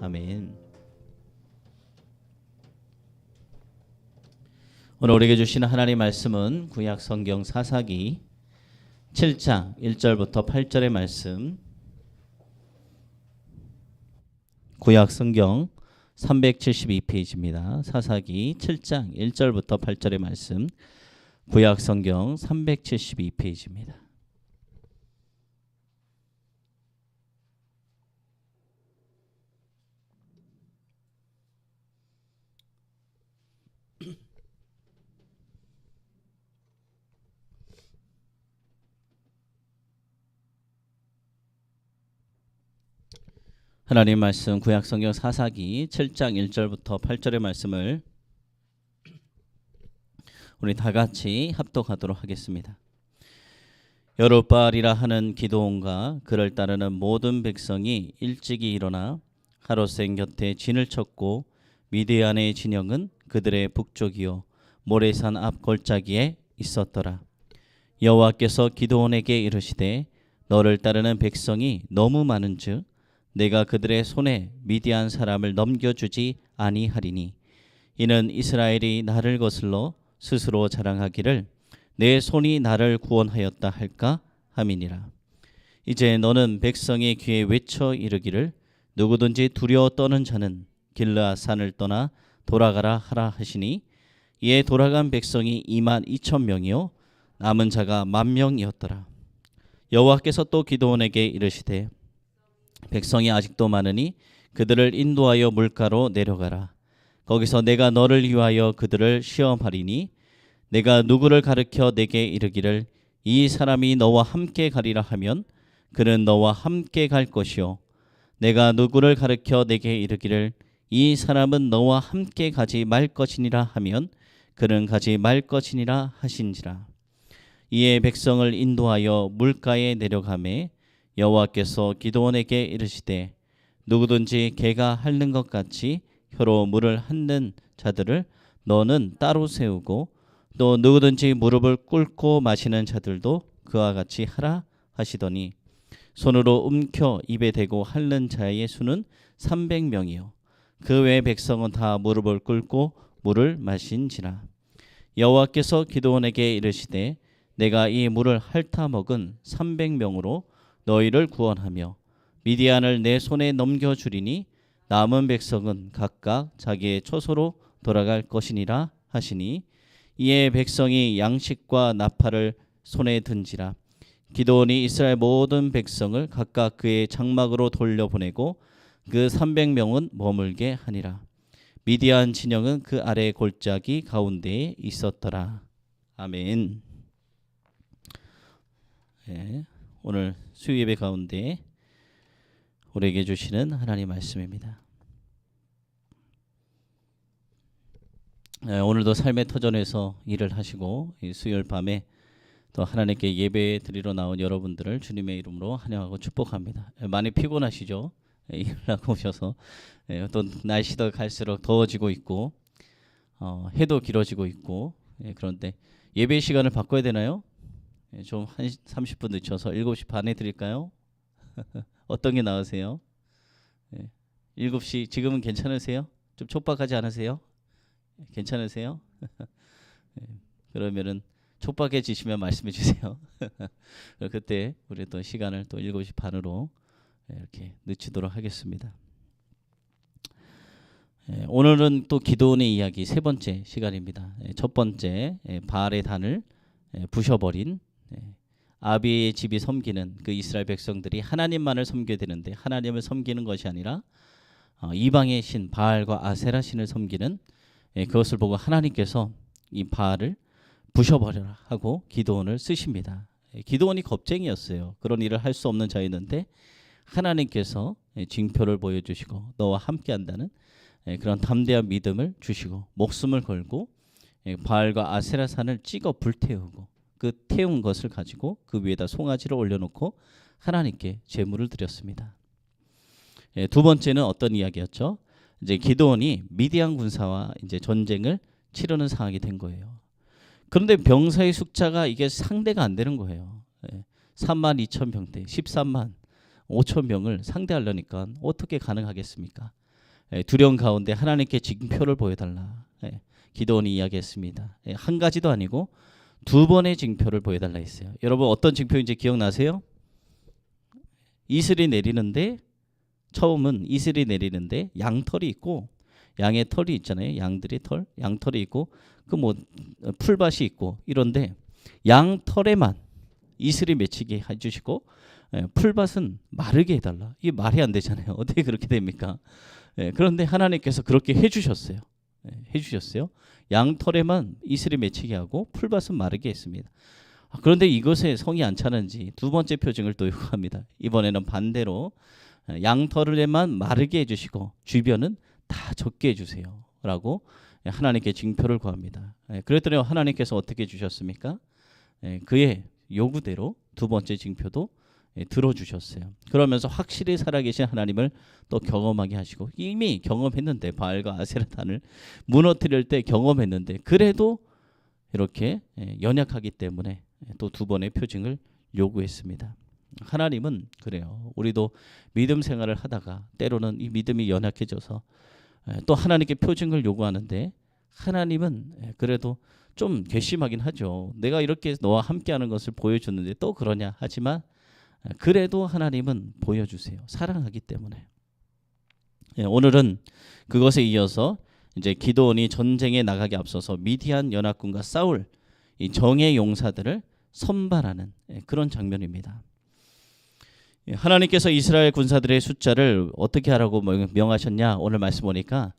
아멘. 오늘 우리에게 주시는 하나님 말씀은 구약 성경 사사기 7장 1절부터 8절의 말씀. 구약 성경 372페이지입니다. 사사기 7장 1절부터 8절의 말씀. 구약 성경 372페이지입니다. 하나님 말씀 구약 성경 사사기 7장 1절부터 8절의 말씀을 우리 다 같이 합독하도록 하겠습니다. 여룻바알이라 하는 기드온과 그를 따르는 모든 백성이 일찍이 일어나 하롯생 곁에 진을 쳤고 미디안의 진영은 그들의 북쪽이요 모레산 앞 골짜기에 있었더라. 여호와께서 기드온에게 이르시되 너를 따르는 백성이 너무 많은즉 내가 그들의 손에 미디안 사람을 넘겨주지 아니하리니 이는 이스라엘이 나를 거슬러 스스로 자랑하기를 내 손이 나를 구원하였다 할까 함이니라. 이제 너는 백성의 귀에 외쳐 이르기를 누구든지 두려워 떠는 자는 길르앗 산을 떠나 돌아가라 하라 하시니 이에 돌아간 백성이 22,000명이요 남은 자가 10,000명이었더라. 여호와께서 또 기드온에게 이르시되 백성이 아직도 많으니 그들을 인도하여 물가로 내려가라. 거기서 내가 너를 위하여 그들을 시험하리니 내가 누구를 가르쳐 내게 이르기를 이 사람이 너와 함께 가리라 하면 그는 너와 함께 갈 것이요 내가 누구를 가르쳐 내게 이르기를 이 사람은 너와 함께 가지 말 것이니라 하면 그는 가지 말 것이니라 하신지라. 이에 백성을 인도하여 물가에 내려가매 여호와께서 기드온에게 이르시되 누구든지 개가 핥는 것 같이 혀로 물을 핥는 자들을 너는 따로 세우고 또 누구든지 무릎을 꿇고 마시는 자들도 그와 같이 하라 하시더니 손으로 움켜 입에 대고 핥는 자의 수는 300명이요 그 외 백성은 다 무릎을 꿇고 물을 마신지라. 여호와께서 기드온에게 이르시되 내가 이 물을 핥아 먹은 300명으로 너희를 구원하며 미디안을 내 손에 넘겨주리니 남은 백성은 각각 자기의 처소로 돌아갈 것이니라 하시니 이에 백성이 양식과 나팔을 손에 든지라. 기드온이 이스라엘 모든 백성을 각각 그의 장막으로 돌려보내고 그 300명은 머물게 하니라. 미디안 진영은 그 아래 골짜기 가운데에 있었더라. 아멘. 네. 오늘 수요 예배 가운데 우리에게 주시는 하나님 말씀입니다. 오늘도 삶의 터전에서 일을 하시고 수요일 밤에 또 하나님께 예배 드리러 나온 여러분들을 주님의 이름으로 환영하고 축복합니다. 많이 피곤하시죠? 일을 하고 오셔서 또 날씨도 갈수록 더워지고 있고 해도 길어지고 있고 그런데 예배 시간을 바꿔야 되나요? 좀 한 30분 늦춰서 7시 반에 드릴까요? 어떤 게 나으세요? 7시 지금은 괜찮으세요? 좀 촉박하지 않으세요? 괜찮으세요? 그러면은 촉박해지시면 말씀해 주세요. 그때 우리 또 시간을 또 7시 반으로 이렇게 늦추도록 하겠습니다. 오늘은 또 기드온의 이야기 세 번째 시간입니다. 첫 번째 바알의 단을 부셔버린 아비의 집이 섬기는 그 이스라엘 백성들이 하나님만을 섬겨야 되는데 하나님을 섬기는 것이 아니라 이방의 신 바알과 아세라 신을 섬기는 그것을 보고 하나님께서 이 바알을 부셔버려라 하고 기드온을 쓰십니다. 기드온이 겁쟁이였어요. 그런 일을 할 수 없는 자였는데 하나님께서 징표를 보여주시고 너와 함께한다는 그런 담대한 믿음을 주시고 목숨을 걸고 바알과 아세라 산을 찍어 불태우고 그 태운 것을 가지고 그 위에다 송아지를 올려놓고 하나님께 제물을 드렸습니다. 두 번째는 어떤 이야기였죠? 이제 기드온이 미디안 군사와 이제 전쟁을 치르는 상황이 된 거예요. 그런데 병사의 숫자가 이게 상대가 안 되는 거예요. 32,000병대, 13만 5천 명을 상대하려니까 어떻게 가능하겠습니까? 두려움 가운데 하나님께 징표를 보여달라. 기도원이 이야기했습니다. 한 가지도 아니고 두 번의 징표를 보여달라 했어요. 여러분 어떤 징표인지 기억나세요? 이슬이 내리는데 처음은 이슬이 내리는데 양털이 있고 양의 털이 있잖아요. 양들의 털, 양털이 있고 그 뭐 풀밭이 있고 이런데 양털에만 이슬이 맺히게 해주시고 풀밭은 마르게 해달라. 이게 말이 안 되잖아요. 어떻게 그렇게 됩니까? 그런데 하나님께서 그렇게 해주셨어요. 해주셨어요. 양털에만 이슬이 맺히게 하고 풀밭은 마르게 했습니다. 그런데 이것에 성이 안 차는지 두 번째 표징을 또 요구합니다. 이번에는 반대로 양털에만 마르게 해주시고 주변은 다 젖게 해주세요 라고 하나님께 징표를 구합니다. 그랬더니 하나님께서 어떻게 주셨습니까? 그의 요구대로 두 번째 징표도 들어주셨어요. 그러면서 확실히 살아계신 하나님을 또 경험하게 하시고 이미 경험했는데 바알과 아세라단을 무너뜨릴 때 경험했는데 그래도 이렇게 연약하기 때문에 또 두 번의 표징을 요구했습니다. 하나님은 그래요. 우리도 믿음 생활을 하다가 때로는 이 믿음이 연약해져서 또 하나님께 표징을 요구하는데 하나님은 그래도 좀 괘씸하긴 하죠. 내가 이렇게 너와 함께하는 것을 보여줬는데 또 그러냐 하지만 그래도 하나님은 보여주세요. 사랑하기 때문에. 오늘은 그것에 이어서 이제 기드온이 전쟁에 나가기 앞서서 미디안 연합군과 싸울 이 정예 용사들을 선발하는 그런 장면입니다. 하나님께서 이스라엘 군사들의 숫자를 어떻게 하라고 명하셨냐? 오늘 말씀 보니까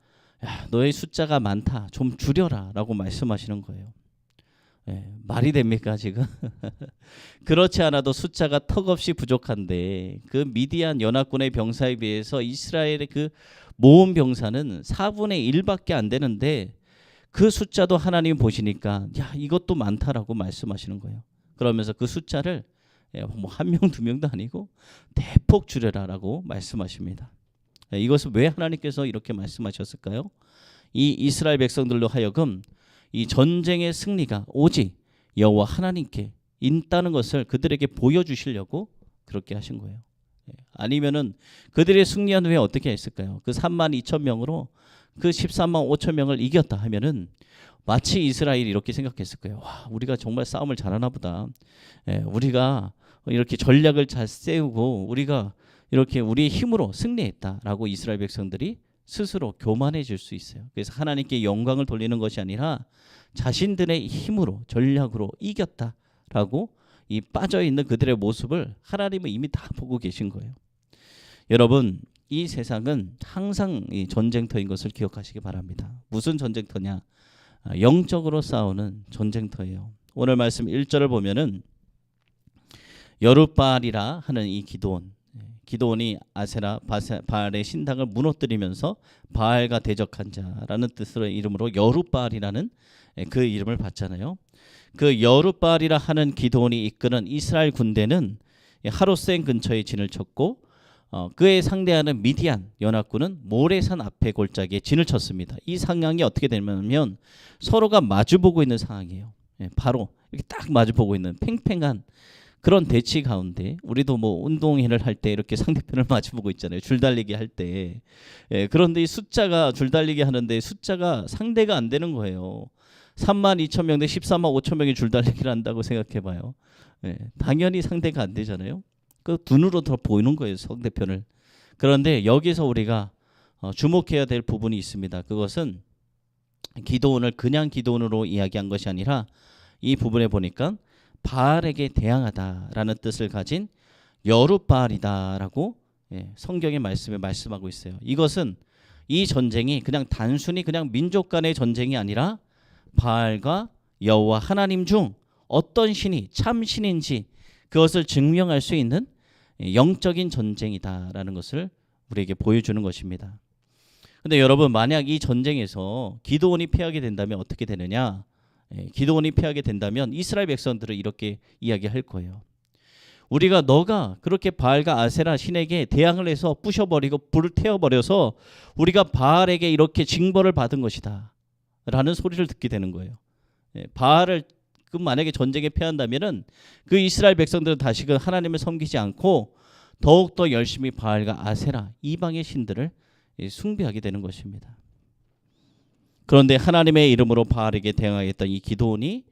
너의 숫자가 많다. 좀 줄여라 라고 말씀하시는 거예요. 말이 됩니까 지금? 그렇지 않아도 숫자가 턱없이 부족한데 그 미디안 연합군의 병사에 비해서 이스라엘의 그 모은 병사는 4분의 1밖에 안 되는데 그 숫자도 하나님 보시니까 야 이것도 많다라고 말씀하시는 거예요. 그러면서 그 숫자를 뭐 한 명 두 명도 아니고 대폭 줄여라라고 말씀하십니다. 이것은 왜 하나님께서 이렇게 말씀하셨을까요? 이 이스라엘 백성들로 하여금 이 전쟁의 승리가 오직 여호와 하나님께 있다는 것을 그들에게 보여주시려고 그렇게 하신 거예요. 아니면은 그들의 승리한 후에 어떻게 했을까요? 그 32,000명으로 그 135,000명을 이겼다 하면은 마치 이스라엘이 이렇게 생각했을 거예요. 와, 우리가 정말 싸움을 잘하나 보다. 우리가 이렇게 전략을 잘 세우고 우리가 이렇게 우리의 힘으로 승리했다라고 이스라엘 백성들이 스스로 교만해질 수 있어요. 그래서 하나님께 영광을 돌리는 것이 아니라 자신들의 힘으로 전략으로 이겼다라고 이 빠져있는 그들의 모습을 하나님은 이미 다 보고 계신 거예요. 여러분 이 세상은 항상 이 전쟁터인 것을 기억하시기 바랍니다. 무슨 전쟁터냐? 영적으로 싸우는 전쟁터예요. 오늘 말씀 1절을 보면은 여룻바알이라 하는 이 기드온이 아세라 바알의 신당을 무너뜨리면서 바알과 대적한 자라는 뜻으로 이름으로 여룻바알이라는 그 이름을 받잖아요. 그 여룻바알이라 하는 기드온이 이끄는 이스라엘 군대는 하롯센 근처에 진을 쳤고 그에 상대하는 미디안 연합군은 모레산 앞에 골짜기에 진을 쳤습니다. 이 상황이 어떻게 되냐면 서로가 마주보고 있는 상황이에요. 바로 이렇게 딱 마주보고 있는 팽팽한 그런 대치 가운데 우리도 뭐 운동회를 할 때 이렇게 상대편을 마주보고 있잖아요. 줄달리기 할 때. 그런데 이 숫자가 줄달리기 하는데 숫자가 상대가 안 되는 거예요. 32,000명 대 145,000명이 줄달리기를 한다고 생각해봐요. 당연히 상대가 안 되잖아요. 그 눈으로 더 보이는 거예요, 상대편을. 그런데 여기서 우리가 주목해야 될 부분이 있습니다. 그것은 기드온을 그냥 기드온으로 이야기한 것이 아니라 이 부분에 보니까 바알에게 대항하다라는 뜻을 가진 여룻바알이다라고 성경의 말씀에 말씀하고 있어요. 이것은 이 전쟁이 그냥 단순히 그냥 민족 간의 전쟁이 아니라 바알과 여호와 하나님 중 어떤 신이 참 신인지 그것을 증명할 수 있는 영적인 전쟁이다라는 것을 우리에게 보여주는 것입니다. 근데 여러분 만약 이 전쟁에서 기드온이 패하게 된다면 어떻게 되느냐? 기드온이 패하게 된다면 이스라엘 백성들은 이렇게 이야기할 거예요. 우리가 너가 그렇게 바알과 아세라 신에게 대항을 해서 부셔버리고 불을 태워버려서 우리가 바알에게 이렇게 징벌을 받은 것이다 라는 소리를 듣게 되는 거예요. 바알을 만약에 전쟁에 패한다면은 그 이스라엘 백성들은 다시금 하나님을 섬기지 않고 더욱더 열심히 바알과 아세라 이방의 신들을 숭배하게 되는 것입니다. 그런데 하나님의 이름으로 바알에게 대항하겠다는 이 기드온이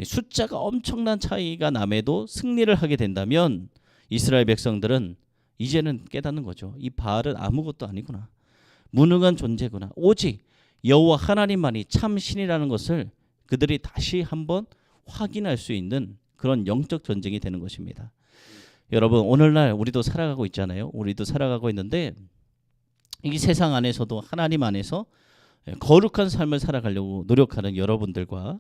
숫자가 엄청난 차이가 남에도 승리를 하게 된다면 이스라엘 백성들은 이제는 깨닫는 거죠. 이 바알은 아무것도 아니구나. 무능한 존재구나. 오직 여호와 하나님만이 참 신이라는 것을 그들이 다시 한번 확인할 수 있는 그런 영적 전쟁이 되는 것입니다. 여러분, 오늘날 우리도 살아가고 있잖아요. 우리도 살아가고 있는데 이 세상 안에서도 하나님 안에서 거룩한 삶을 살아가려고 노력하는 여러분들과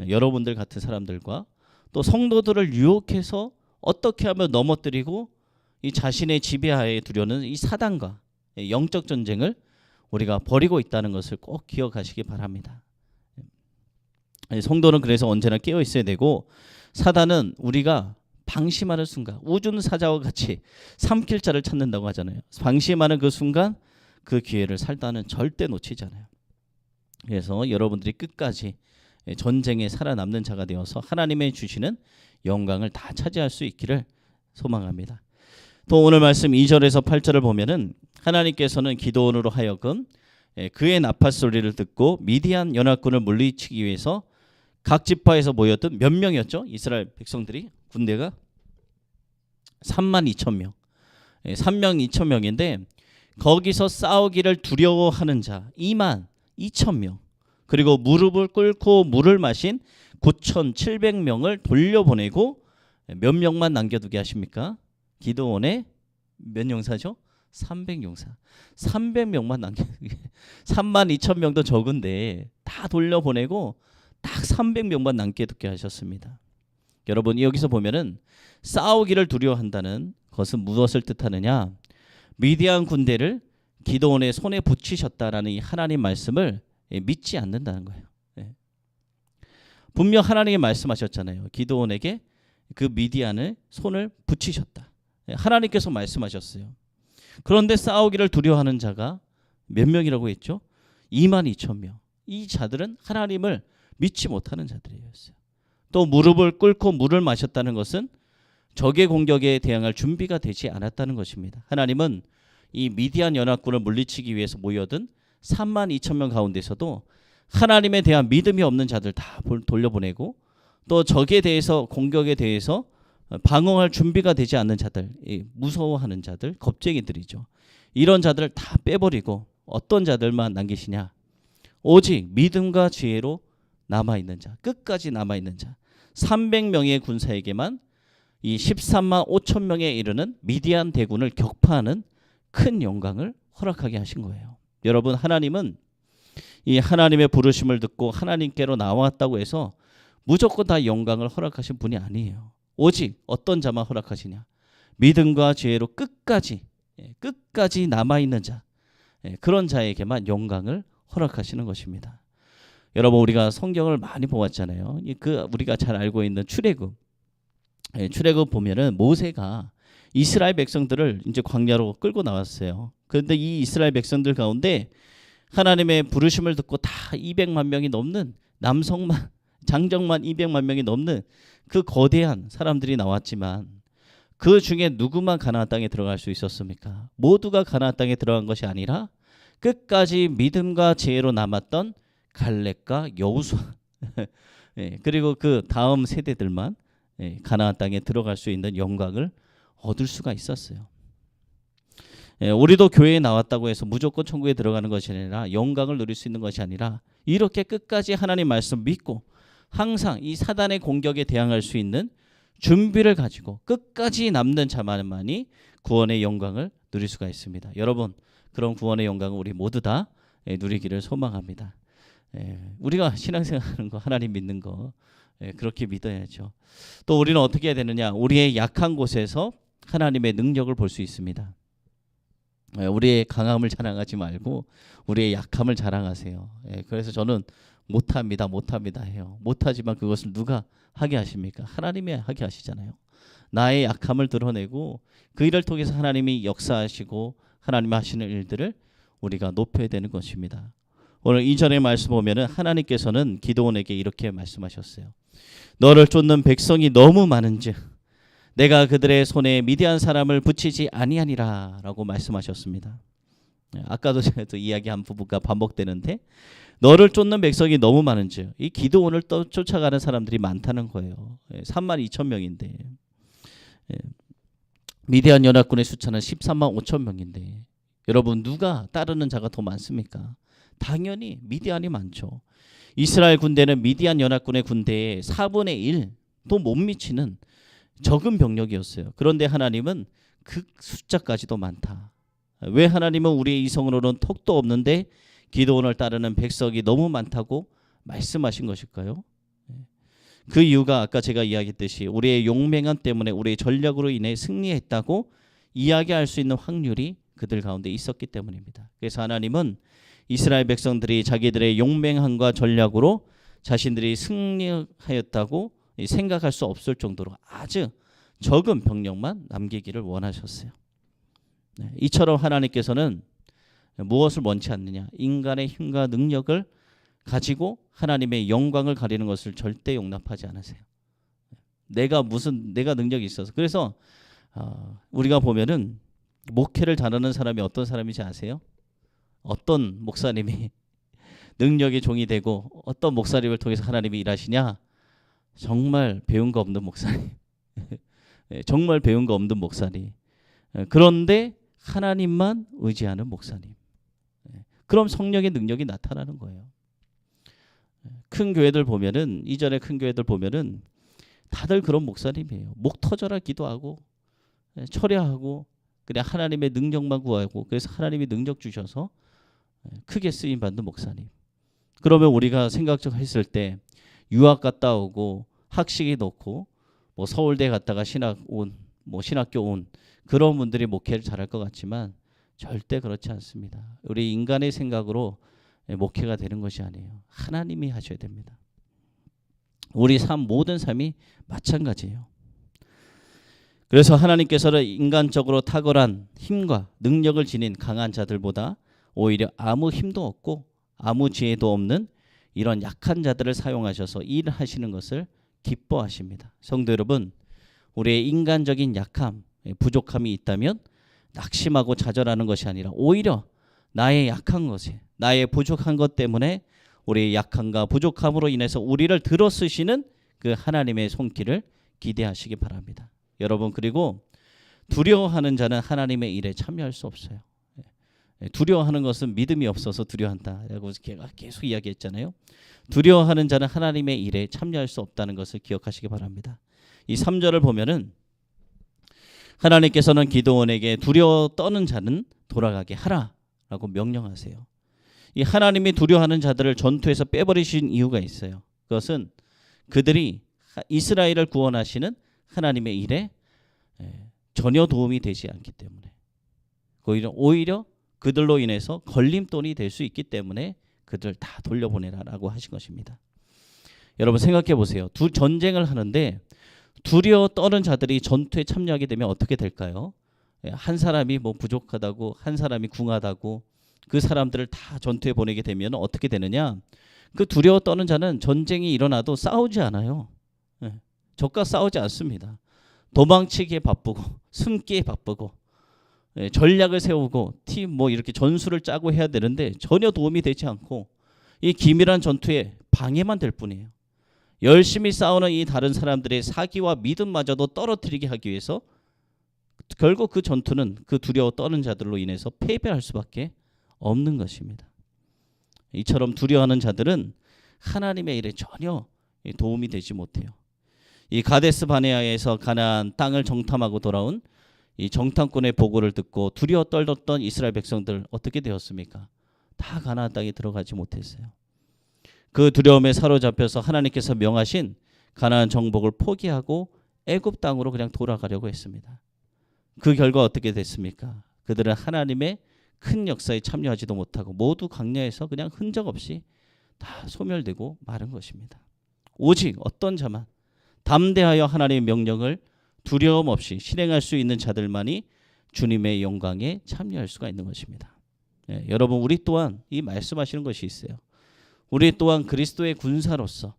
여러분들 같은 사람들과 또 성도들을 유혹해서 어떻게 하면 넘어뜨리고 이 자신의 지배하에 두려는 이 사단과 영적 전쟁을 우리가 벌이고 있다는 것을 꼭 기억하시기 바랍니다. 성도는 그래서 언제나 깨어 있어야 되고, 사단은 우리가 방심하는 순간 우준사자와 같이 삼킬 자를 찾는다고 하잖아요. 방심하는 그 순간 그 기회를 사단은 절대 놓치지 않아요. 그래서 여러분들이 끝까지 전쟁에 살아남는 자가 되어서 하나님의 주시는 영광을 다 차지할 수 있기를 소망합니다. 또 오늘 말씀 2절에서 8절을 보면은 하나님께서는 기드온으로 하여금 그의 나팔 소리를 듣고 미디안 연합군을 물리치기 위해서 각 지파에서 모였던 몇 명이었죠? 이스라엘 백성들이 군대가 32,000명. 32,000명인데 거기서 싸우기를 두려워하는 자 22,000명. 그리고 무릎을 꿇고 물을 마신 9,700명을 돌려보내고 몇 명만 남겨두게 하십니까? 기드온의 몇 용사죠? 300용사. 300명만 남겨두게. 32,000명도 적은데 다 돌려보내고 딱 300명만 남겨두게 하셨습니다. 여러분, 여기서 보면은 싸우기를 두려워한다는 것은 무엇을 뜻하느냐? 미디안 군대를 기드온의 손에 붙이셨다라는 이 하나님 말씀을 믿지 않는다는 거예요. 분명 하나님이 말씀하셨잖아요. 기드온에게 그 미디안을 손을 붙이셨다. 하나님께서 말씀하셨어요. 그런데 싸우기를 두려워하는 자가 몇 명이라고 했죠? 22,000명. 이 자들은 하나님을 믿지 못하는 자들이었어요. 또 무릎을 꿇고 물을 마셨다는 것은 적의 공격에 대항할 준비가 되지 않았다는 것입니다. 하나님은 이 미디안 연합군을 물리치기 위해서 모여든 32,000명 가운데서도 하나님에 대한 믿음이 없는 자들 다 돌려보내고, 또 적에 대해서 공격에 대해서 방어할 준비가 되지 않는 자들, 무서워하는 자들, 겁쟁이들이죠. 이런 자들을 다 빼버리고 어떤 자들만 남기시냐? 오직 믿음과 지혜로 남아있는 자, 끝까지 남아있는 자 300명의 군사에게만 이 13만 5천 명에 이르는 미디안 대군을 격파하는 큰 영광을 허락하게 하신 거예요. 여러분, 하나님은 이 하나님의 부르심을 듣고 하나님께로 나왔다고 해서 무조건 다 영광을 허락하신 분이 아니에요. 오직 어떤 자만 허락하시냐? 믿음과 지혜로 끝까지 남아있는 자, 그런 자에게만 영광을 허락하시는 것입니다. 여러분, 우리가 성경을 많이 보았잖아요. 우리가 잘 알고 있는 출애굽 보면은 모세가 이스라엘 백성들을 이제 광야로 끌고 나왔어요. 그런데 이 이스라엘 백성들 가운데 하나님의 부르심을 듣고 다 200만 명이 넘는 남성만, 장정만 200만 명이 넘는 그 거대한 사람들이 나왔지만 그 중에 누구만 가나안 땅에 들어갈 수 있었습니까? 모두가 가나안 땅에 들어간 것이 아니라 끝까지 믿음과 지혜로 남았던 갈렙과 여호수아 그리고 그 다음 세대들만 가나안 땅에 들어갈 수 있는 영광을 얻을 수가 있었어요. 우리도 교회에 나왔다고 해서 무조건 천국에 들어가는 것이 아니라 영광을 누릴 수 있는 것이 아니라 이렇게 끝까지 하나님 말씀 믿고 항상 이 사단의 공격에 대항할 수 있는 준비를 가지고 끝까지 남는 자만이 구원의 영광을 누릴 수가 있습니다. 여러분, 그런 구원의 영광을 우리 모두 다 누리기를 소망합니다. 우리가 신앙생활하는 거, 하나님 믿는 거 그렇게 믿어야죠. 또 우리는 어떻게 해야 되느냐? 우리의 약한 곳에서 하나님의 능력을 볼 수 있습니다. 우리의 강함을 자랑하지 말고 우리의 약함을 자랑하세요. 그래서 저는 못합니다 해요. 못하지만 그것을 누가 하게 하십니까? 하나님이 하게 하시잖아요. 나의 약함을 드러내고 그 일을 통해서 하나님이 역사하시고 하나님이 하시는 일들을 우리가 높여야 되는 것입니다. 오늘 이전의 말씀 보면은 하나님께서는 기드온에게 이렇게 말씀하셨어요. 너를 쫓는 백성이 너무 많은즉 내가 그들의 손에 미디안 사람을 붙이지 아니하니라 라고 말씀하셨습니다. 아까도 제가 또 이야기한 부분과 반복되는데 너를 쫓는 백성이 너무 많은즉 이 기드온을 쫓아가는 사람들이 많다는 거예요. 32,000명인데 미디안 연합군의 숫자는 13만 5천 명인데 여러분 누가 따르는 자가 더 많습니까? 당연히 미디안이 많죠. 이스라엘 군대는 미디안 연합군의 군대의 4분의 1도 못 미치는 적은 병력이었어요. 그런데 하나님은 그 숫자까지도 많다. 왜 하나님은 우리의 이성으로는 턱도 없는데 기드온을 따르는 백성이 너무 많다고 말씀하신 것일까요? 그 이유가 아까 제가 이야기했듯이 우리의 용맹함 때문에 우리의 전략으로 인해 승리했다고 이야기할 수 있는 확률이 그들 가운데 있었기 때문입니다. 그래서 하나님은 이스라엘 백성들이 자기들의 용맹함과 전략으로 자신들이 승리하였다고 생각할 수 없을 정도로 아주 적은 병력만 남기기를 원하셨어요. 이처럼 하나님께서는 무엇을 원치 않느냐? 인간의 힘과 능력을 가지고 하나님의 영광을 가리는 것을 절대 용납하지 않으세요. 내가 능력이 있어서. 그래서 우리가 보면은 목회를 잘하는 사람이 어떤 사람인지 아세요? 어떤 목사님이 능력의 종이 되고 어떤 목사님을 통해서 하나님이 일하시냐? 정말 배운 거 없는 목사님. 정말 배운 거 없는 목사님. 그런데 하나님만 의지하는 목사님. 그럼 성령의 능력이 나타나는 거예요. 큰 교회들 보면은 이전에 큰 교회들 보면은 다들 그런 목사님이에요. 목 터져라 기도하고 철야하고 그냥 하나님의 능력만 구하고 그래서 하나님이 능력 주셔서 크게 쓰임 받는 목사님. 그러면 우리가 생각했을 때 유학 갔다 오고 학식이 높고 뭐 서울대 갔다가 신학교 온 그런 분들이 목회를 잘할 것 같지만 절대 그렇지 않습니다. 우리 인간의 생각으로 목회가 되는 것이 아니에요. 하나님이 하셔야 됩니다. 우리 모든 삶이 마찬가지예요. 그래서 하나님께서는 인간적으로 탁월한 힘과 능력을 지닌 강한 자들보다 오히려 아무 힘도 없고 아무 지혜도 없는 이런 약한 자들을 사용하셔서 일하시는 것을 기뻐하십니다. 성도 여러분, 우리의 인간적인 약함, 부족함이 있다면 낙심하고 좌절하는 것이 아니라 오히려 나의 약한 것에 나의 부족한 것 때문에 우리의 약함과 부족함으로 인해서 우리를 들어 쓰시는 그 하나님의 손길을 기대하시기 바랍니다. 여러분, 그리고 두려워하는 자는 하나님의 일에 참여할 수 없어요. 두려워하는 것은 믿음이 없어서 두려워한다라고 제가 계속 이야기했잖아요. 두려워하는 자는 하나님의 일에 참여할 수 없다는 것을 기억하시기 바랍니다. 이 3절을 보면은 하나님께서는 기드온에게 두려워 떠는 자는 돌아가게 하라라고 명령하세요. 이 하나님이 두려워하는 자들을 전투에서 빼버리신 이유가 있어요. 그것은 그들이 이스라엘을 구원하시는 하나님의 일에 전혀 도움이 되지 않기 때문에 오히려 그들로 인해서 걸림돌이 될 수 있기 때문에 그들 다 돌려보내라라고 하신 것입니다. 여러분 생각해 보세요. 전쟁을 하는데 두려워 떠는 자들이 전투에 참여하게 되면 어떻게 될까요? 한 사람이 뭐 부족하다고 한 사람이 궁하다고 그 사람들을 다 전투에 보내게 되면 어떻게 되느냐? 그 두려워 떠는 자는 전쟁이 일어나도 싸우지 않아요. 적과 싸우지 않습니다. 도망치기에 바쁘고 숨기에 바쁘고 전략을 세우고 팀 이렇게 전술을 짜고 해야 되는데 전혀 도움이 되지 않고 이 기밀한 전투에 방해만 될 뿐이에요. 열심히 싸우는 이 다른 사람들의 사기와 믿음마저도 떨어뜨리게 하기 위해서 결국 그 전투는 그 두려워 떠는 자들로 인해서 패배할 수밖에 없는 것입니다. 이처럼 두려워하는 자들은 하나님의 일에 전혀 도움이 되지 못해요. 이 가데스 바네아에서 가나안 땅을 정탐하고 돌아온 이 정탐꾼의 보고를 듣고 두려워 떨었던 이스라엘 백성들 어떻게 되었습니까? 다 가나안 땅에 들어가지 못했어요. 그 두려움에 사로잡혀서 하나님께서 명하신 가나안 정복을 포기하고 애굽 땅으로 그냥 돌아가려고 했습니다. 그 결과 어떻게 됐습니까? 그들은 하나님의 큰 역사에 참여하지도 못하고 모두 광야에서 그냥 흔적 없이 다 소멸되고 마른 것입니다. 오직 어떤 자만 담대하여 하나님의 명령을 두려움 없이 실행할 수 있는 자들만이 주님의 영광에 참여할 수가 있는 것입니다. 여러분, 우리 또한 이 말씀하시는 것이 있어요. 우리 또한 그리스도의 군사로서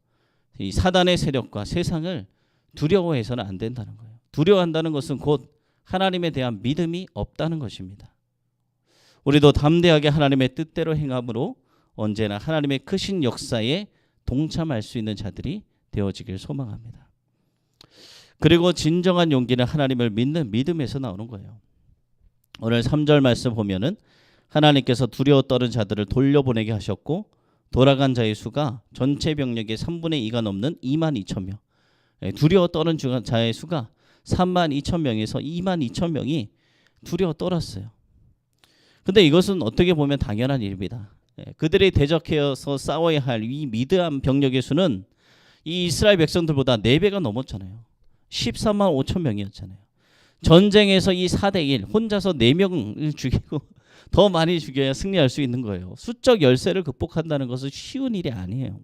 이 사단의 세력과 세상을 두려워해서는 안 된다는 거예요. 두려워한다는 것은 곧 하나님에 대한 믿음이 없다는 것입니다. 우리도 담대하게 하나님의 뜻대로 행함으로 언제나 하나님의 크신 역사에 동참할 수 있는 자들이 되어지길 소망합니다. 그리고 진정한 용기는 하나님을 믿는 믿음에서 나오는 거예요. 오늘 3절 말씀 보면은 하나님께서 두려워 떠는 자들을 돌려보내게 하셨고 돌아간 자의 수가 전체 병력의 3분의 2가 넘는 2만 2천 명. 두려워 떠는 자의 수가 3만 2천 명에서 2만 2천 명이 두려워 떨었어요. 근데 이것은 어떻게 보면 당연한 일입니다. 그들이 대적해서 싸워야 할 이 미드암 병력의 수는 이 이스라엘 백성들보다 4배가 넘었잖아요. 13만 5천 명이었잖아요. 전쟁에서 이 4대1 혼자서 4명을 죽이고 더 많이 죽여야 승리할 수 있는 거예요. 수적 열세를 극복한다는 것은 쉬운 일이 아니에요.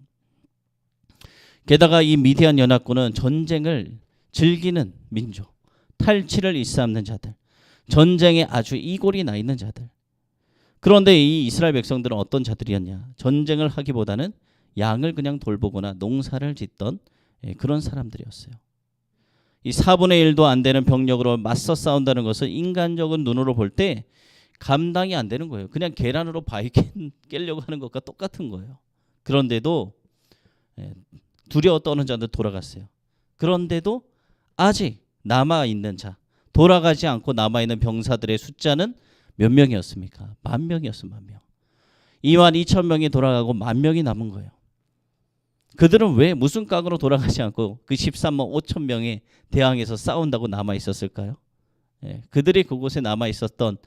게다가 이 미디안 연합군은 전쟁을 즐기는 민족, 탈취를 일삼는 자들, 전쟁에 아주 이골이 나 있는 자들. 그런데 이 이스라엘 백성들은 어떤 자들이었냐? 전쟁을 하기보다는 양을 그냥 돌보거나 농사를 짓던 그런 사람들이었어요. 이 4분의 1도 안 되는 병력으로 맞서 싸운다는 것은 인간적인 눈으로 볼 때 감당이 안 되는 거예요. 그냥 계란으로 바위 깨려고 하는 것과 똑같은 거예요. 그런데도 두려워 떠는 자들 돌아갔어요. 그런데도 아직 남아있는 자, 돌아가지 않고 남아있는 병사들의 숫자는 몇 명이었습니까? 10,000명이었어요. 10,000명. 2만 2천 명이 돌아가고 10,000명이 남은 거예요. 그들은 왜 무슨 깡으로 돌아가지 않고 그 13만 5천 명에 대항해서 싸운다고 남아있었을까요? 그들이 그곳에 남아있었던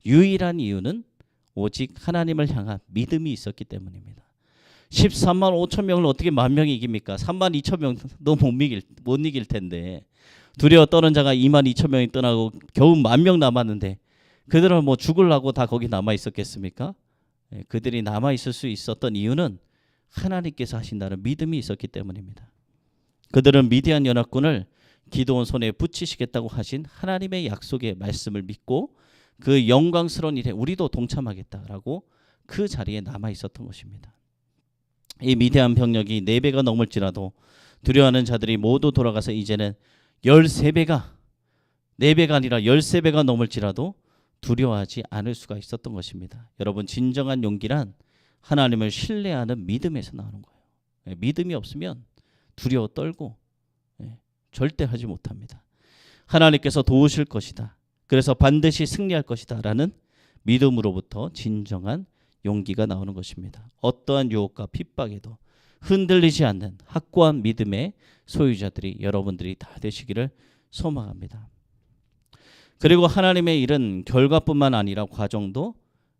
유일한 이유는 오직 하나님을 향한 믿음이 있었기 때문입니다. 13만 5천 명을 어떻게 10,000명이 이깁니까? 3만 2천 명도 못 이길 텐데 두려워 떠는 자가 2만 2천 명이 떠나고 겨우 10,000명 남았는데 그들은 뭐 죽으려고 다 거기 남아 있었겠습니까? 그들이 남아 있을 수 있었던 이유는 하나님께서 하신다는 믿음이 있었기 때문입니다. 그들은 미디안 연합군을 기드온 손에 붙이시겠다고 하신 하나님의 약속의 말씀을 믿고 그 영광스러운 일에 우리도 동참하겠다라고 그 자리에 남아 있었던 것입니다. 이 미디안 병력이 4배가 넘을지라도 두려워하는 자들이 모두 돌아가서 이제는 13배가 4배가 아니라 13배가 넘을지라도 두려워하지 않을 수가 있었던 것입니다. 여러분, 진정한 용기란 하나님을 신뢰하는 믿음에서 나오는 거예요. 믿음이 없으면 두려워 떨고 절대 하지 못합니다. 하나님께서 도우실 것이다. 그래서 반드시 승리할 것이다 라는 믿음으로부터 진정한 용기가 나오는 것입니다. 어떠한 유혹과 핍박에도 흔들리지 않는 확고한 믿음의 소유자들이 여러분들이 다 되시기를 소망합니다. 그리고 하나님의 일은 결과뿐만 아니라 과정도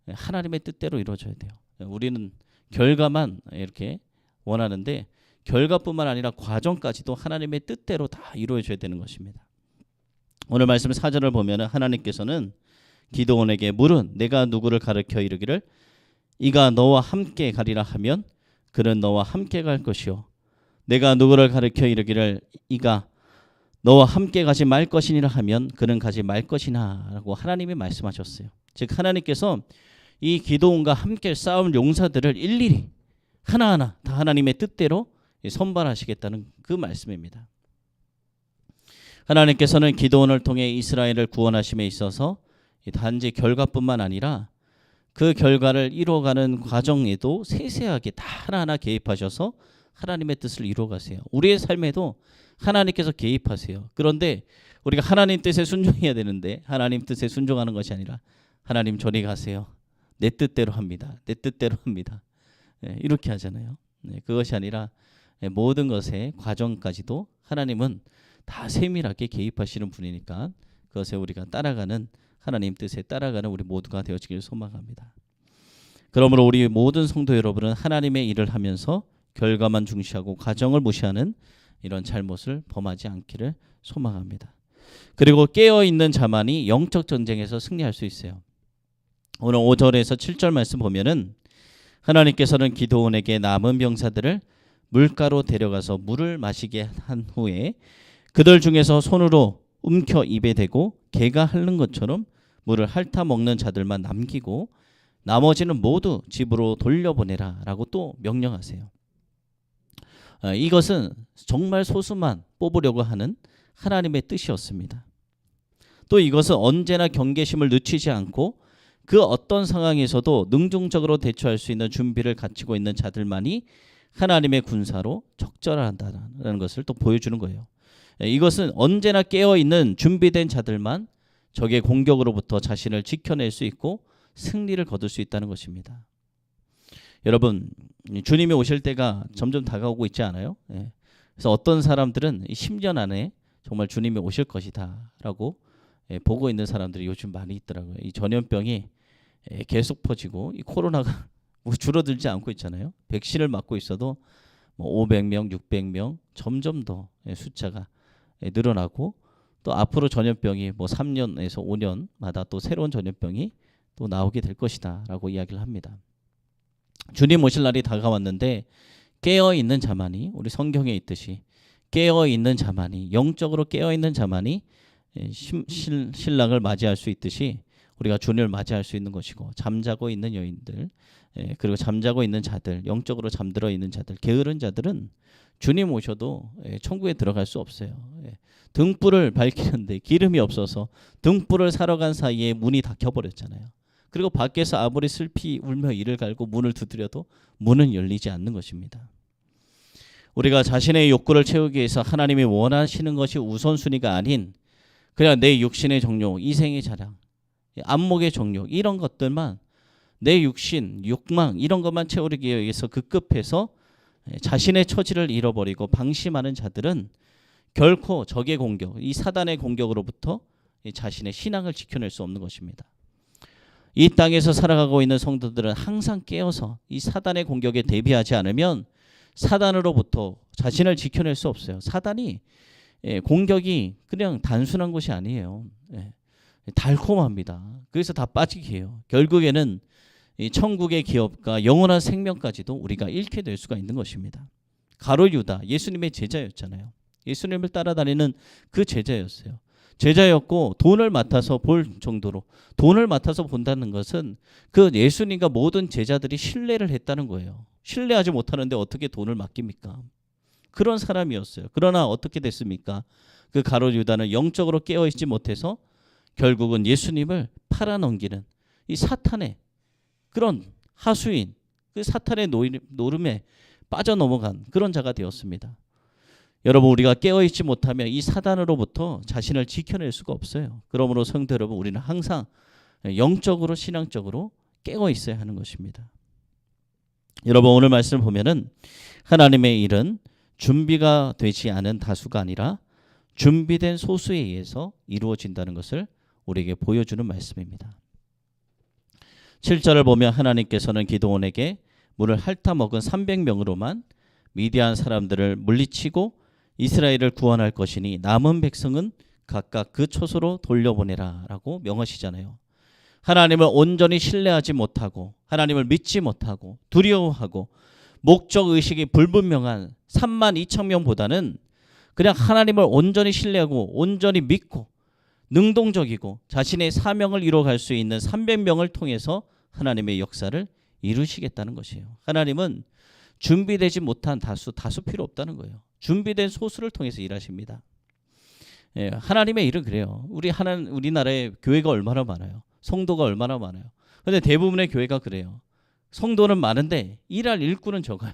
하나님의 뜻대로 이루어져야 돼요. 우리는 결과만 이렇게 원하는데 결과뿐만 아니라 과정까지도 하나님의 뜻대로 다 이루어져야 되는 것입니다. 오늘 말씀 4절을 보면 하나님께서는 기드온에게 물은 내가 누구를 가르쳐 이르기를 이가 너와 함께 가리라 하면 그는 너와 함께 갈 것이요 내가 누구를 가르쳐 이르기를 이가 너와 함께 가지 말 것이니라 하면 그는 가지 말 것이나 라고 하나님이 말씀하셨어요. 즉 하나님께서 이 기드온과 함께 싸울 용사들을 일일이 하나하나 다 하나님의 뜻대로 선발하시겠다는 그 말씀입니다. 하나님께서는 기드온을 통해 이스라엘을 구원하심에 있어서 단지 결과뿐만 아니라 그 결과를 이루어가는 과정에도 세세하게 다 하나하나 개입하셔서 하나님의 뜻을 이루어가세요. 우리의 삶에도 하나님께서 개입하세요. 그런데 우리가 하나님 뜻에 순종해야 되는데 하나님 뜻에 순종하는 것이 아니라 하나님 저리 가세요. 내 뜻대로 합니다. 내 뜻대로 합니다. 이렇게 하잖아요. 그것이 아니라 모든 것의 과정까지도 하나님은 다 세밀하게 개입하시는 분이니까 그것에 우리가 따라가는 하나님 뜻에 따라가는 우리 모두가 되어지길 소망합니다. 그러므로 우리 모든 성도 여러분은 하나님의 일을 하면서 결과만 중시하고 과정을 무시하는 이런 잘못을 범하지 않기를 소망합니다. 그리고 깨어있는 자만이 영적 전쟁에서 승리할 수 있어요. 오늘 5절에서 7절 말씀 보면은 하나님께서는 기드온에게 남은 병사들을 물가로 데려가서 물을 마시게 한 후에 그들 중에서 손으로 움켜 입에 대고 개가 핥는 것처럼 물을 핥아 먹는 자들만 남기고 나머지는 모두 집으로 돌려보내라 라고 또 명령하세요. 이것은 정말 소수만 뽑으려고 하는 하나님의 뜻이었습니다. 또 이것은 언제나 경계심을 늦추지 않고 그 어떤 상황에서도 능동적으로 대처할 수 있는 준비를 갖추고 있는 자들만이 하나님의 군사로 적절하다는 것을 또 보여주는 거예요. 이것은 언제나 깨어있는 준비된 자들만 적의 공격으로부터 자신을 지켜낼 수 있고 승리를 거둘 수 있다는 것입니다. 여러분, 주님이 오실 때가 점점 다가오고 있지 않아요? 그래서 어떤 사람들은 10년 안에 정말 주님이 오실 것이다 라고 보고 있는 사람들이 요즘 많이 있더라고요. 이 전염병이 계속 퍼지고 이 코로나가 줄어들지 않고 있잖아요. 백신을 맞고 있어도 500명, 600명 점점 더 숫자가 늘어나고 또 앞으로 전염병이 3년에서 5년마다 또 새로운 전염병이 또 나오게 될 것이다 라고 이야기를 합니다. 주님 오실 날이 다가왔는데 깨어있는 자만이, 우리 성경에 있듯이 깨어있는 자만이, 영적으로 깨어있는 자만이 신랑을 맞이할 수 있듯이 우리가 주님을 맞이할 수 있는 것이고, 잠자고 있는 여인들, 그리고 잠자고 있는 자들, 영적으로 잠들어 있는 자들, 게으른 자들은 주님 오셔도 천국에 들어갈 수 없어요. 등불을 밝히는데 기름이 없어서 등불을 사러 간 사이에 문이 닫혀버렸잖아요. 그리고 밖에서 아무리 슬피 울며 이를 갈고 문을 두드려도 문은 열리지 않는 것입니다. 우리가 자신의 욕구를 채우기 위해서 하나님이 원하시는 것이 우선순위가 아닌 그냥 내 육신의 정욕, 이생의 자랑, 안목의 정욕, 이런 것들만, 내 육신, 욕망 이런 것만 채우기 위해서 급급해서 자신의 처지를 잃어버리고 방심하는 자들은 결코 적의 공격, 이 사단의 공격으로부터 자신의 신앙을 지켜낼 수 없는 것입니다. 이 땅에서 살아가고 있는 성도들은 항상 깨어서 이 사단의 공격에 대비하지 않으면 사단으로부터 자신을 지켜낼 수 없어요. 사단이 공격이 그냥 단순한 것이 아니에요. 달콤합니다. 그래서 다 빠지게 해요. 결국에는 이 천국의 기업과 영원한 생명까지도 우리가 잃게 될 수가 있는 것입니다. 가룟 유다, 예수님의 제자였잖아요. 예수님을 따라다니는 그 제자였어요. 제자였고 돈을 맡아서 볼 정도로, 돈을 맡아서 본다는 것은 그 예수님과 모든 제자들이 신뢰를 했다는 거예요. 신뢰하지 못하는데 어떻게 돈을 맡깁니까? 그런 사람이었어요. 그러나 어떻게 됐습니까? 그 가룟 유다는 영적으로 깨어있지 못해서 결국은 예수님을 팔아넘기는 이 사탄의 그런 하수인, 그 사탄의 노름에 빠져넘어간 그런 자가 되었습니다. 여러분, 우리가 깨어있지 못하면 이 사단으로부터 자신을 지켜낼 수가 없어요. 그러므로 성도 여러분, 우리는 항상 영적으로, 신앙적으로 깨어있어야 하는 것입니다. 여러분, 오늘 말씀을 보면은 하나님의 일은 준비가 되지 않은 다수가 아니라 준비된 소수에 의해서 이루어진다는 것을 우리에게 보여주는 말씀입니다. 7절을 보면 하나님께서는 기드온에게 물을 핥아먹은 300명으로만 미디안 사람들을 물리치고 이스라엘을 구원할 것이니 남은 백성은 각각 그 처소로 돌려보내라 라고 명하시잖아요. 하나님을 온전히 신뢰하지 못하고 하나님을 믿지 못하고 두려워하고 목적의식이 불분명한 32,000명보다는 그냥 하나님을 온전히 신뢰하고 온전히 믿고 능동적이고 자신의 사명을 이루어갈 수 있는 300명을 통해서 하나님의 역사를 이루시겠다는 것이에요. 하나님은 준비되지 못한 다수 필요 없다는 거예요. 준비된 소수를 통해서 일하십니다. 하나님의 일은 그래요. 우리나라에 교회가 얼마나 많아요. 성도가 얼마나 많아요. 그런데 대부분의 교회가 그래요. 성도는 많은데 일할 일꾼은 적어요.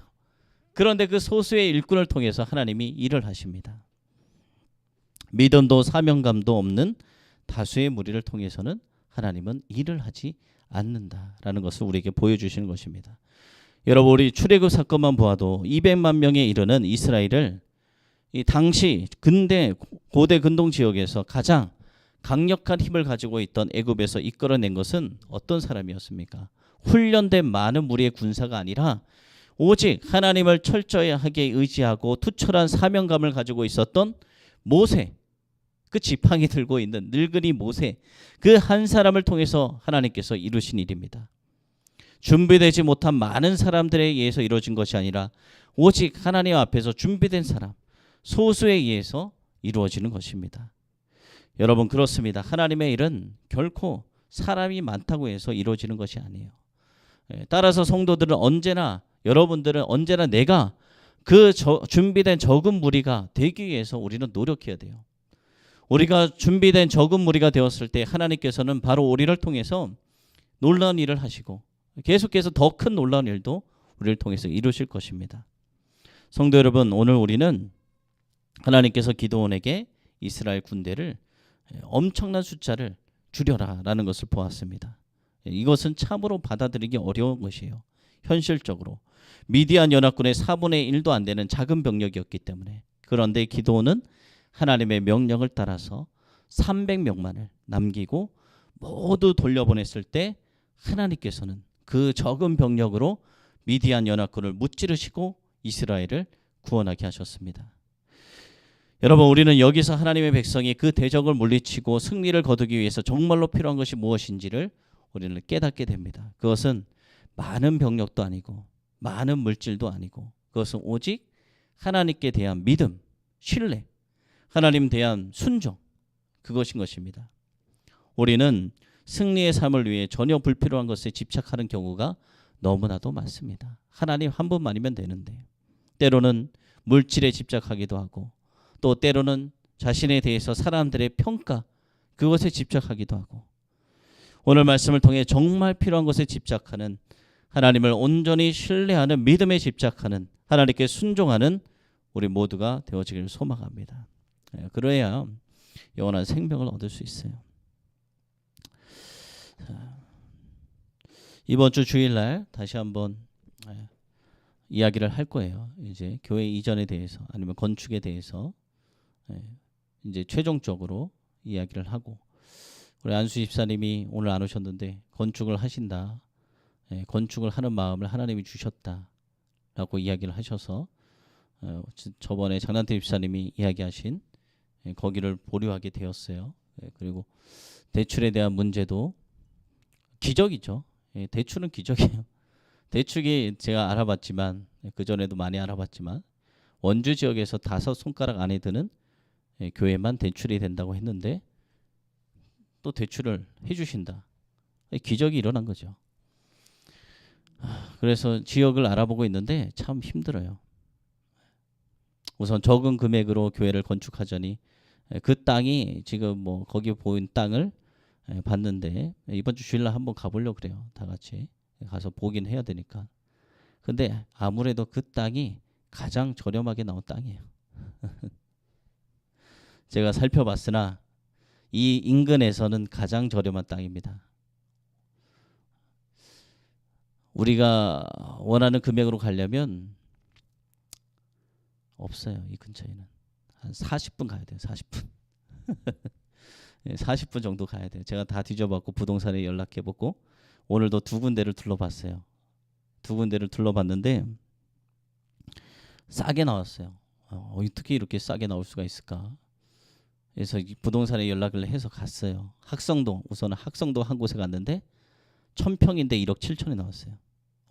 그런데 그 소수의 일꾼을 통해서 하나님이 일을 하십니다. 믿음도 사명감도 없는 다수의 무리를 통해서는 하나님은 일을 하지 않는다라는 것을 우리에게 보여주시는 것입니다. 여러분, 우리 출애굽 사건만 보아도 200만 명에 이르는 이스라엘을 이 당시 고대 근동 지역에서 가장 강력한 힘을 가지고 있던 애굽에서 이끌어낸 것은 어떤 사람이었습니까? 훈련된 많은 무리의 군사가 아니라 오직 하나님을 철저하게 의지하고 투철한 사명감을 가지고 있었던 모세, 그 지팡이 들고 있는 늙은이 모세, 그 한 사람을 통해서 하나님께서 이루신 일입니다. 준비되지 못한 많은 사람들에 의해서 이루어진 것이 아니라 오직 하나님 앞에서 준비된 사람, 소수에 의해서 이루어지는 것입니다. 여러분, 그렇습니다. 하나님의 일은 결코 사람이 많다고 해서 이루어지는 것이 아니에요. 따라서 성도들은 여러분들은 언제나 내가 준비된 적은 무리가 되기 위해서 우리는 노력해야 돼요. 우리가 준비된 적은 무리가 되었을 때 하나님께서는 바로 우리를 통해서 놀라운 일을 하시고 계속해서 더 큰 놀라운 일도 우리를 통해서 이루실 것입니다. 성도 여러분, 오늘 우리는 하나님께서 기드온에게 이스라엘 군대를 엄청난 숫자를 줄여라라는 것을 보았습니다. 이것은 참으로 받아들이기 어려운 것이에요. 현실적으로 미디안 연합군의 4분의 1도 안 되는 작은 병력이었기 때문에. 그런데 기드온은 하나님의 명령을 따라서 300명만을 남기고 모두 돌려보냈을 때 하나님께서는 그 적은 병력으로 미디안 연합군을 무찌르시고 이스라엘을 구원하게 하셨습니다. 여러분, 우리는 여기서 하나님의 백성이 그 대적을 물리치고 승리를 거두기 위해서 정말로 필요한 것이 무엇인지를 우리는 깨닫게 됩니다. 그것은 많은 병력도 아니고 많은 물질도 아니고 그것은 오직 하나님께 대한 믿음, 신뢰, 하나님 대한 순종, 그것인 것입니다. 우리는 승리의 삶을 위해 전혀 불필요한 것에 집착하는 경우가 너무나도 많습니다. 하나님 한 분만이면 되는데 때로는 물질에 집착하기도 하고 또 때로는 자신에 대해서 사람들의 평가, 그것에 집착하기도 하고 오늘 말씀을 통해 정말 필요한 것에 집착하는, 하나님을 온전히 신뢰하는 믿음에 집착하는, 하나님께 순종하는 우리 모두가 되어지기를 소망합니다. 그래야 영원한 생명을 얻을 수 있어요. 이번 주 주일날 다시 한번 이야기를 할 거예요. 이제 교회 이전에 대해서 아니면 건축에 대해서 이제 최종적으로 이야기를 하고, 우리 안수 집사님이 오늘 안 오셨는데 건축을 하신다, 건축을 하는 마음을 하나님이 주셨다라고 이야기를 하셔서 저번에 장난태 집사님이 이야기하신 거기를 보류하게 되었어요. 그리고 대출에 대한 문제도 기적이죠. 대출은 기적이에요. 대출이 제가 알아봤지만, 그전에도 많이 알아봤지만 원주 지역에서 5 손가락 안에 드는 교회만 대출이 된다고 했는데 또 대출을 해주신다. 기적이 일어난 거죠. 그래서 지역을 알아보고 있는데 참 힘들어요. 우선 적은 금액으로 교회를 건축하자니 그 땅이 지금 뭐 거기 보인 땅을 봤는데 이번 주 주일날 한번 가보려고 그래요. 다 같이 가서 보긴 해야 되니까. 근데 아무래도 그 땅이 가장 저렴하게 나온 땅이에요. 제가 살펴봤으나 이 인근에서는 가장 저렴한 땅입니다. 우리가 원하는 금액으로 가려면 없어요. 이 근처에는 한 40분 가야 돼요. 40분. 40분 정도 가야 돼요. 제가 다 뒤져봤고 부동산에 연락해보고 오늘도 2군데를 둘러봤어요. 2군데를 둘러봤는데 싸게 나왔어요. 어떻게 이렇게 싸게 나올 수가 있을까? 그래서 부동산에 연락을 해서 갔어요. 학성동, 우선은 학성동 한 곳에 갔는데 1000평인데 1억 7천에 나왔어요.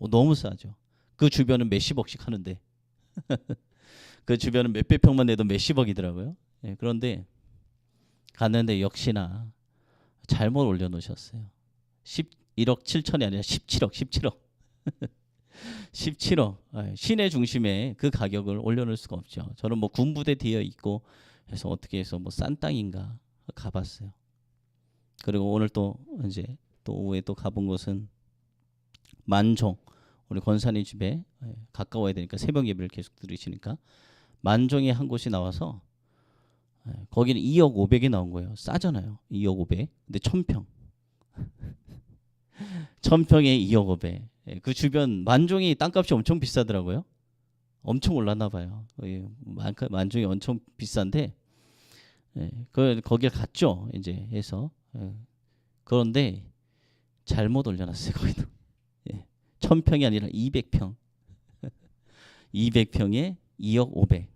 너무 싸죠. 그 주변은 몇십억씩 하는데 그 주변은 몇백 평만 내도 몇십억이더라고요. 그런데 갔는데 역시나 잘못 올려놓으셨어요. 1억 7천이 아니라 17억, 17억. 17억. 시내 중심에 그 가격을 올려놓을 수가 없죠. 저는 뭐 군부대 뒤에 있고 해서 어떻게 해서 뭐 싼 땅인가 가봤어요. 그리고 오늘 또 이제 또 오후에 또 가본 곳은 만종, 우리 권사님 집에 가까워야 되니까 새벽 예배를 계속 들으시니까 만종에 한 곳이 나와서 거기는 2억 5백이 나온 거예요. 싸잖아요. 2억 5백. 근데 1000평. 1000평에 2억 5백. 그 주변 만종이 땅값이 엄청 비싸더라고요. 엄청 올랐나 봐요. 만종이 엄청 비싼데 거기에 갔죠. 이제 해서 그런데 잘못 올려놨어요. 거기도 1000평이 아니라 200평. 200평에 2억 5백.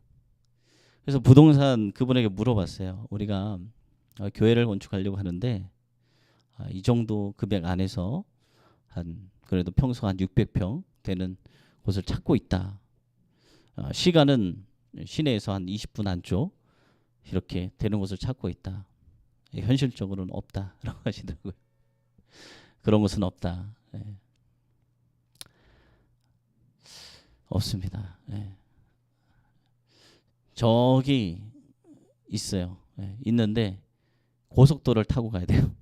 그래서 부동산 그분에게 물어봤어요. 우리가 교회를 건축하려고 하는데 이 정도 금액 안에서 한 그래도 평소 한 600평 되는 곳을 찾고 있다. 시간은 시내에서 한 20분 안쪽 이렇게 되는 곳을 찾고 있다. 현실적으로는 없다라고 하시더라고요. 그런 곳은 없다. 없습니다. 저기 있어요. 있는데 고속도로를 타고 가야 돼요.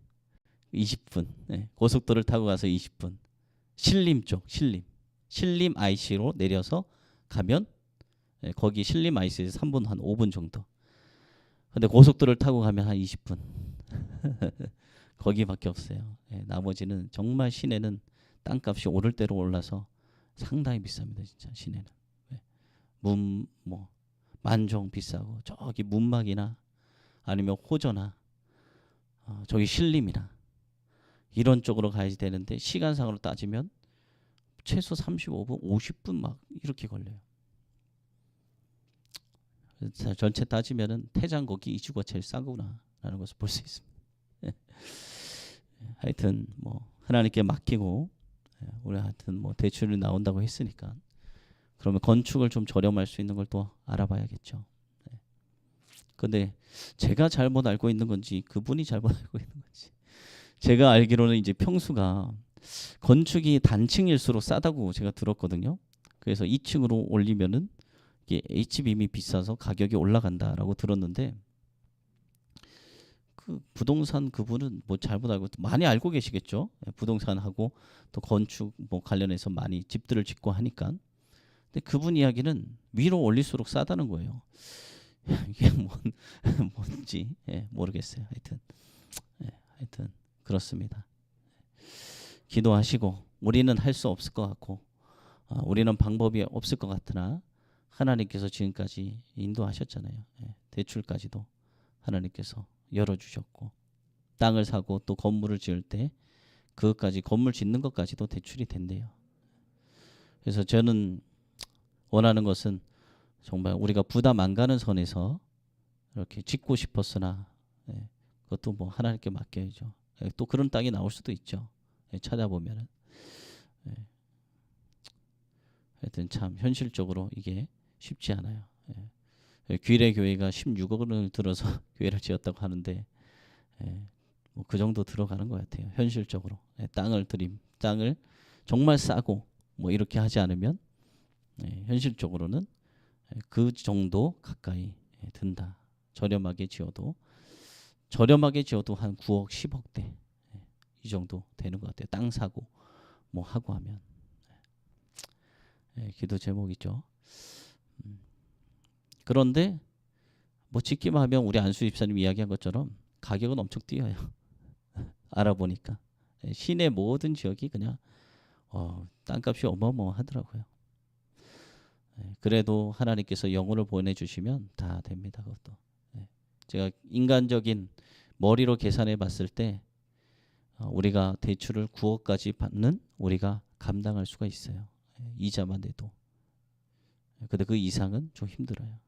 20분. 예, 고속도로를 타고 가서 20분. 신림 쪽, 신림 IC로 내려서 가면 예, 거기 신림 IC에서 3분 한 5분 정도. 근데 고속도로를 타고 가면 한 20분. 거기밖에 없어요. 예, 나머지는 정말 시내는 땅값이 오를 대로 올라서 상당히 비쌉니다. 진짜 시내는. 예, 뭐 만종 비싸고 저기 문막이나 아니면 호저나 저기 신림이나 이런 쪽으로 가야지 되는데 시간상으로 따지면 최소 35분, 50분 막 이렇게 걸려요. 전체 따지면은 태장 거기 이주가 제일 싸구나라는 것을 볼 수 있습니다. 하여튼 뭐 하나님께 맡기고 우리 하여튼 뭐 대출이 나온다고 했으니까 그러면 건축을 좀 저렴할 수 있는 걸 또 알아봐야겠죠. 근데 제가 잘못 알고 있는 건지 그분이 잘못 알고 있는 건지 제가 알기로는 이제 평수가 건축이 단층일수록 싸다고 제가 들었거든요. 그래서 2층으로 올리면은 이게 HBM이 비싸서 가격이 올라간다라고 들었는데 그 부동산 그분은 뭐 잘못 알고 많이 알고 계시겠죠. 부동산하고 또 건축 뭐 관련해서 많이 집들을 짓고 하니까. 근데 그분 이야기는 위로 올릴수록 싸다는 거예요. 이게 뭔지 모르겠어요. 하여튼 그렇습니다. 기도하시고 우리는 할 수 없을 것 같고 우리는 방법이 없을 것 같으나 하나님께서 지금까지 인도하셨잖아요. 대출까지도 하나님께서 열어주셨고 땅을 사고 또 건물을 지을 때 그것까지 건물 짓는 것까지도 대출이 된대요. 그래서 저는 원하는 것은 정말 우리가 부담 안 가는 선에서 이렇게 짓고 싶었으나 그것도 뭐 하나님께 맡겨야죠. 또 그런 땅이 나올 수도 있죠. 찾아보면은 하여튼 참 현실적으로 이게 쉽지 않아요. 귀래 교회가 16억을 들어서 교회를 지었다고 하는데 뭐 그 정도 들어가는 것 같아요. 현실적으로 땅을 정말 싸고 뭐 이렇게 하지 않으면 현실적으로는 그 정도 가까이 든다. 저렴하게 지어도 한 9억 10억대 이 정도 되는 것 같아요. 땅 사고 뭐 하고 하면 기도 제목이죠. 그런데 뭐 짓기만 하면 우리 안수 집사님 이야기한 것처럼 가격은 엄청 뛰어요. 알아보니까 시내 모든 지역이 그냥 땅값이 어마어마하더라고요. 그래도 하나님께서 영혼을 보내주시면 다 됩니다. 그것도 제가 인간적인 머리로 계산해 봤을 때 우리가 대출을 9억까지 받는 우리가 감당할 수가 있어요. 이자만 내도. 근데 그 이상은 좀 힘들어요.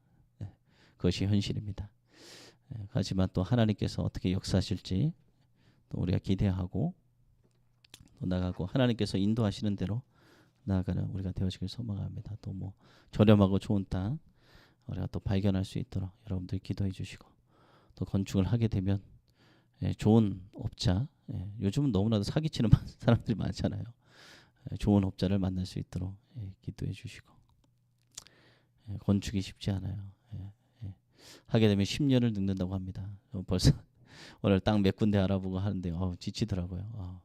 그것이 현실입니다. 하지만 또 하나님께서 어떻게 역사하실지 또 우리가 기대하고 또 나가고 하나님께서 인도하시는 대로 나아가는 우리가 되어지길 소망합니다. 또 뭐 저렴하고 좋은 땅 우리가 또 발견할 수 있도록 여러분들 기도해 주시고 또 건축을 하게 되면 좋은 업자 요즘은 너무나도 사기치는 사람들이 많잖아요. 좋은 업자를 만날 수 있도록 기도해 주시고 건축이 쉽지 않아요. 하게 되면 10년을 늙는다고 합니다. 벌써 오늘 땅 몇 군데 알아보고 하는데 지치더라고요.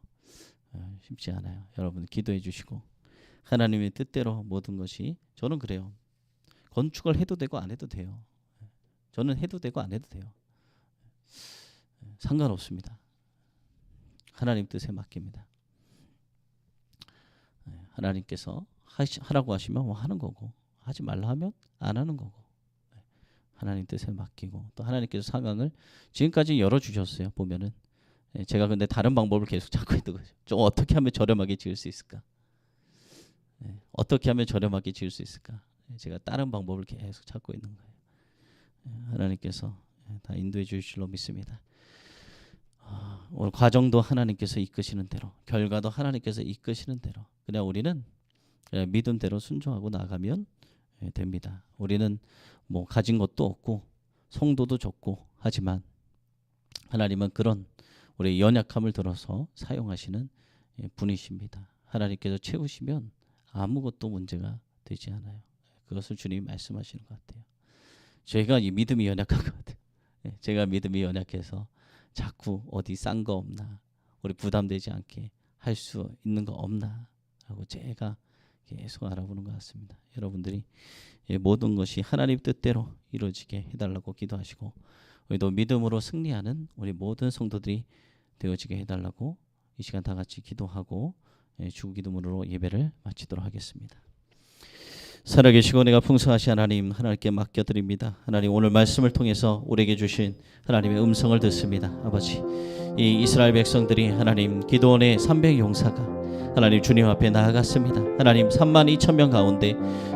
쉽지 않아요. 여러분 기도해 주시고 하나님의 뜻대로 모든 것이 저는 그래요. 건축을 해도 되고 안 해도 돼요. 저는 해도 되고 안 해도 돼요. 상관없습니다. 하나님 뜻에 맡깁니다. 하나님께서 하라고 하시면 뭐 하는 거고 하지 말라 하면 안 하는 거고 하나님 뜻에 맡기고 또 하나님께서 상황을 지금까지 열어주셨어요. 보면은 제가 근데 다른 방법을 계속 찾고 있는 거죠. 좀 어떻게 하면 저렴하게 지을 수 있을까? 어떻게 하면 저렴하게 지을 수 있을까? 제가 다른 방법을 계속 찾고 있는 거예요. 하나님께서 다 인도해 주실 줄로 믿습니다. 오늘 과정도 하나님께서 이끄시는 대로 결과도 하나님께서 이끄시는 대로 그냥 우리는 그냥 믿음대로 순종하고 나가면 됩니다. 우리는 뭐 가진 것도 없고 성도도 적고 하지만 하나님은 그런 우리의 연약함을 들어서 사용하시는 분이십니다. 하나님께서 채우시면 아무것도 문제가 되지 않아요. 그것을 주님이 말씀하시는 것 같아요. 저희가 이 믿음이 연약한 것 같아요. 제가 믿음이 연약해서 자꾸 어디 싼 거 없나 우리 부담되지 않게 할 수 있는 거 없나 하고 제가 계속 알아보는 것 같습니다. 여러분들이 모든 것이 하나님 뜻대로 이루어지게 해달라고 기도하시고 우리도 믿음으로 승리하는 우리 모든 성도들이 되어지게 해달라고 이 시간 다 같이 기도하고 주기도문으로 예배를 마치도록 하겠습니다. 살아계시고 내가 풍성하신 하나님, 하나님께 맡겨드립니다. 하나님, 오늘 말씀을 통해서 우리에게 주신 하나님의 음성을 듣습니다. 아버지, 이 이스라엘 백성들이 하나님 기드온의 300 용사가 하나님 주님 앞에 나아갔습니다. 하나님 32,000명 가운데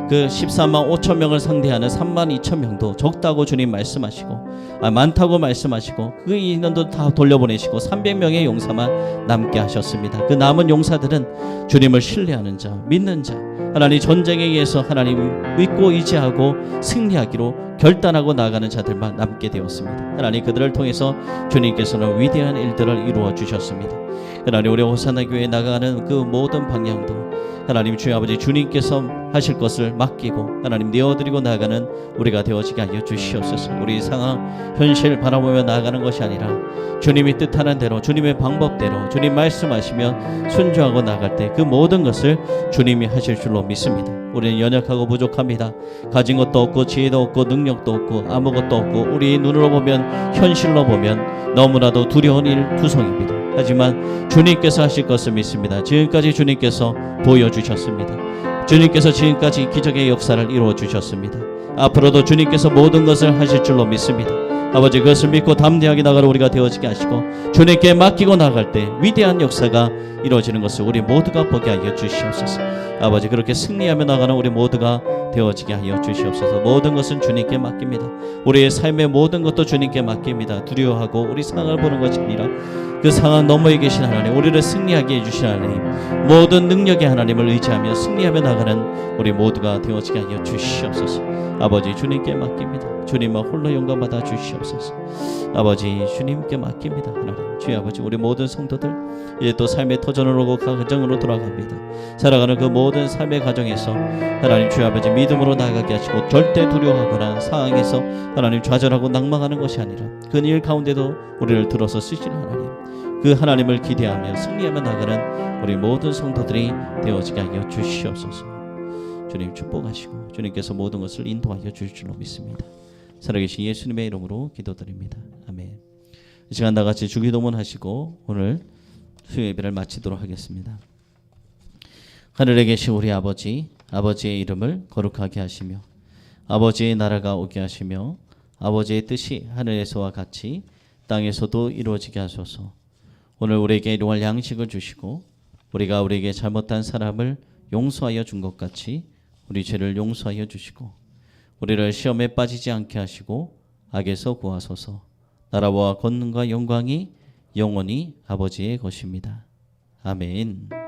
그 14만 5천 명을 상대하는 32,000명도 적다고 주님 말씀하시고 많다고 말씀하시고 그 인원도 다 돌려보내시고 300명의 용사만 남게 하셨습니다. 그 남은 용사들은 주님을 신뢰하는 자, 믿는 자, 하나님 전쟁에 의해서 하나님 믿고 의지하고 승리하기로 결단하고 나아가는 자들만 남게 되었습니다. 하나님 그들을 통해서 주님께서는 위대한 일들을 이루어 주셨습니다. 하나님 우리 호산나 교회에 나가는 그 모든 방향도 하나님 주의 아버지 주님께서 하실 것을 맡기고 하나님 내어드리고 나아가는 우리가 되어지게 하여 주시옵소서. 우리 상황 현실 바라보며 나아가는 것이 아니라 주님이 뜻하는 대로 주님의 방법대로 주님 말씀하시면 순종하고 나아갈 때 그 모든 것을 주님이 하실 줄로 믿습니다. 우리는 연약하고 부족합니다. 가진 것도 없고 지혜도 없고 능력도 없고 아무것도 없고 우리 눈으로 보면 현실로 보면 너무나도 두려운 일투성입니다. 하지만 주님께서 하실 것을 믿습니다. 지금까지 주님께서 보여주셨습니다. 주님께서 지금까지 기적의 역사를 이루어 주셨습니다. 앞으로도 주님께서 모든 것을 하실 줄로 믿습니다. 아버지 그것을 믿고 담대하게 나가는 우리가 되어지게 하시고 주님께 맡기고 나갈 때 위대한 역사가 이루어지는 것을 우리 모두가 보게 하여 주시옵소서. 아버지 그렇게 승리하며 나가는 우리 모두가 되어지게 하여 주시옵소서. 모든 것은 주님께 맡깁니다. 우리의 삶의 모든 것도 주님께 맡깁니다. 두려워하고 우리 상황을 보는 것이 아니라 그 상황 너머에 계신 하나님, 우리를 승리하게 해주신 하나님, 모든 능력의 하나님을 의지하며 승리하며 나가는 우리 모두가 되어지게 하여 주시옵소서. 아버지 주님께 맡깁니다. 주님만 홀로 영광 받아 주시옵소서. 아버지 주님께 맡깁니다. 하나님 주의 아버지 우리 모든 성도들 이제 또 삶의 터전을 오고 가정으로 돌아갑니다. 살아가는 그 모든 삶의 가정에서 하나님 주의 아버지 믿음으로 나아가게 하시고 절대 두려워하거나 상황에서 하나님 좌절하고 낭망하는 것이 아니라 그 일 가운데도 우리를 들어서 쓰시는 하나님, 그 하나님을 기대하며 승리하며 나가는 우리 모든 성도들이 되어지게 하여 주시옵소서. 주님 축복하시고 주님께서 모든 것을 인도하여 주실 줄로 믿습니다. 살아계신 예수님의 이름으로 기도드립니다. 아멘. 이 시간 다 같이 주기도문 하시고 오늘 수요예배를 마치도록 하겠습니다. 하늘에 계신 우리 아버지, 아버지의 이름을 거룩하게 하시며 아버지의 나라가 오게 하시며 아버지의 뜻이 하늘에서와 같이 땅에서도 이루어지게 하소서. 오늘 우리에게 일용할 양식을 주시고 우리가 우리에게 잘못한 사람을 용서하여 준 것 같이 우리 죄를 용서하여 주시고 우리를 시험에 빠지지 않게 하시고 악에서 구하소서. 나라와 권능과 영광이 영원히 아버지의 것입니다. 아멘.